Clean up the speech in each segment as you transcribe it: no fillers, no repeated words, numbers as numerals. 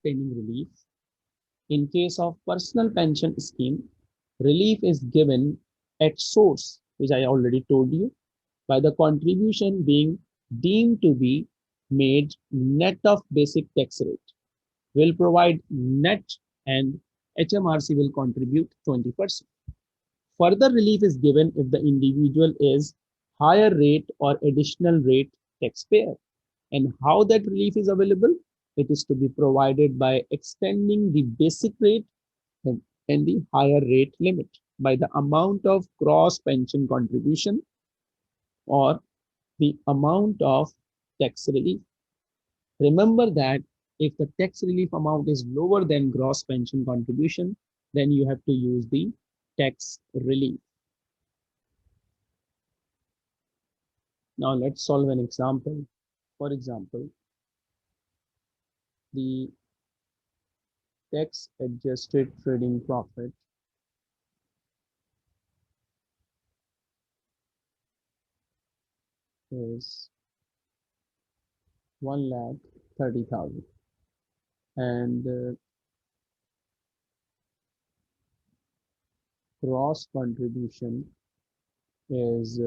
obtaining relief. In case of personal pension scheme, relief is given at source, which I already told you, by the contribution being deemed to be made net of basic tax rate. Will provide net and HMRC will contribute 20%. Further relief is given if the individual is higher rate or additional rate taxpayer. And how that relief is available? It is to be provided by extending the basic rate and, and the higher rate limit by the amount of gross pension contribution or the amount of tax relief. Remember that if the tax relief amount is lower than gross pension contribution, then you have to use the tax relief. Now let's solve an example. For example, the tax adjusted trading profit is 1,30,000 and gross contribution is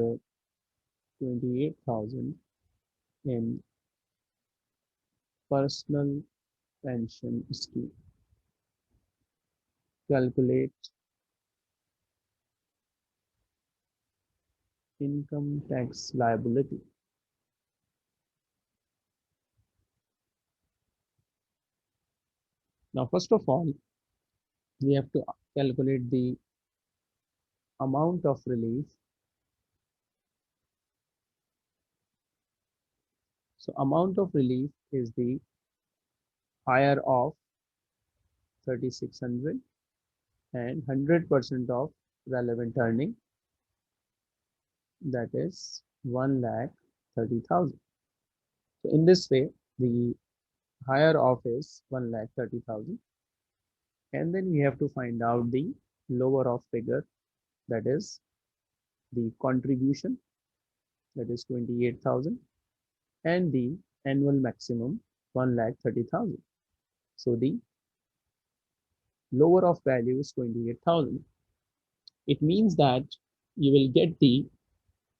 28,000 in personal pension scheme. Calculate income tax liability. Now, first of all, we have to calculate the amount of relief. So amount of relief is the higher of 3,600 and 100% of relevant earning, that is 1,30,000. So in this way, the higher of is 1,30,000, and then we have to find out the lower of figure, that is the contribution, that is 28,000, and the annual maximum 1,30,000. So the lower of value is 28,000. It means that you will get the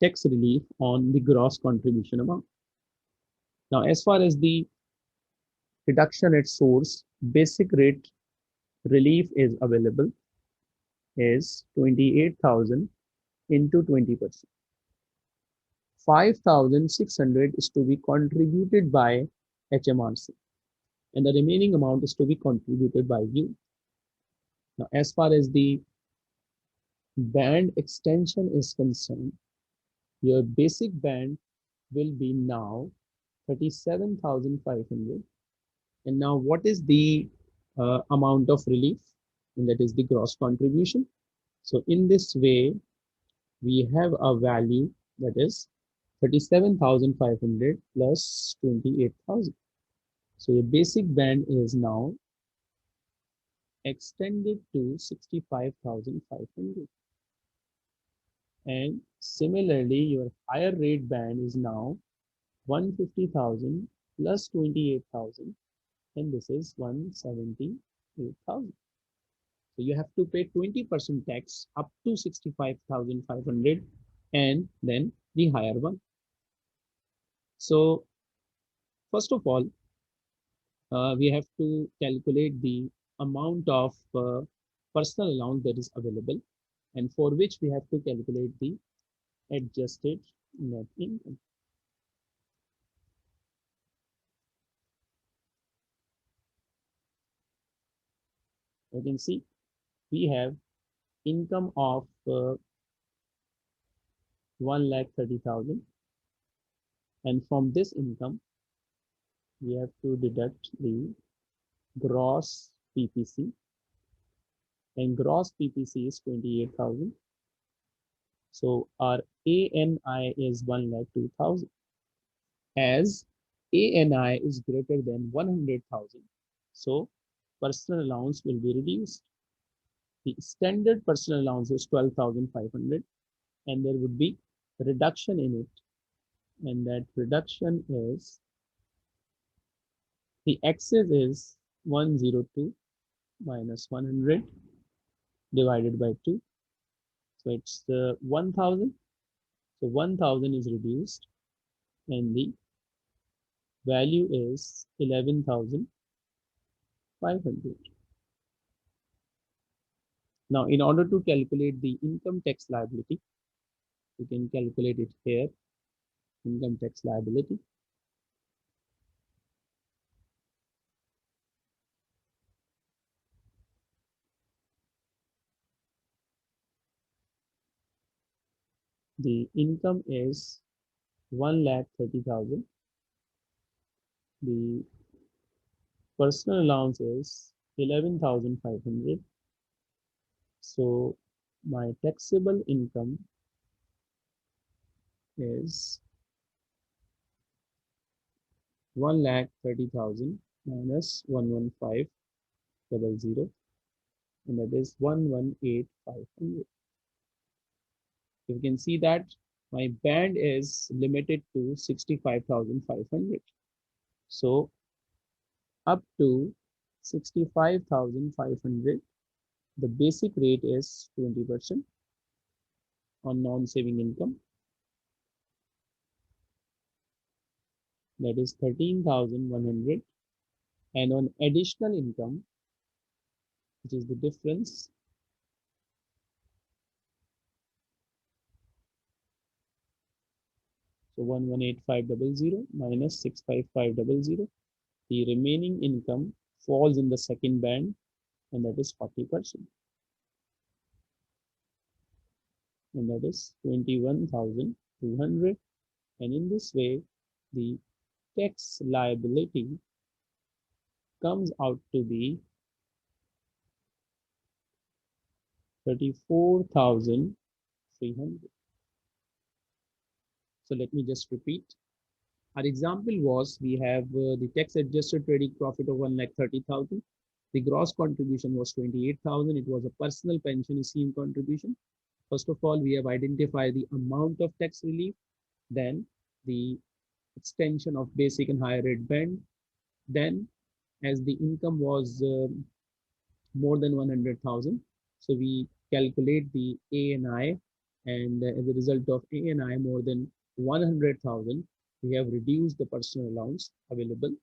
tax relief on the gross contribution amount. Now, as far as the reduction at source, basic rate relief is available is 28,000 into 20%. 5,600 is to be contributed by HMRC, and the remaining amount is to be contributed by you. Now, as far as the band extension is concerned, your basic band will be now 37,500. And now what is the amount of relief? And that is the gross contribution. So in this way, we have a value that is 37,500 plus 28,000. So your basic band is now extended to 65,500. And similarly, your higher rate band is now 150,000 plus 28,000, and this is 178,000. So you have to pay 20% tax up to 65,500 and then the higher one. So first of all, we have to calculate the amount of personal allowance that is available, and for which we have to calculate the adjusted net income. You can see we have income of 1,30,000, and from this income we have to deduct the gross PPC, and gross PPC is 28,000. So our ANI is 1,02,000. As ANI is greater than 100,000, so personal allowance will be reduced. The standard personal allowance is 12,500, and there would be a reduction in it, and that reduction is, the excess is 102 minus 100 divided by 2. So it's 1000. So 1000 is reduced and the value is 11,500. Now, in order to calculate the income tax liability, you can calculate it here, income tax liability. The income is 1,30,000. The personal allowance is 11,500. So my taxable income is 1,30,000 minus 115,000, and that is 118,500. You can see that my band is limited to 65,500. So up to 65,500, the basic rate is 20% on non-saving income. That is 13,100. And on additional income, which is the difference, so 118,500 minus 65500, the remaining income falls in the second band, and that is 40%. And that is 21,200. And in this way, the tax liability comes out to be 34,300. So let me just repeat. Our example was we have the tax adjusted trading profit of 1,30,000. The gross contribution was 28,000. It was a personal pension scheme contribution. First of all, we have identified the amount of tax relief, then the extension of basic and higher rate band. Then, as the income was more than 100,000, so we calculate the ANI, and as a result of ANI more than 100,000, we have reduced the personal allowance available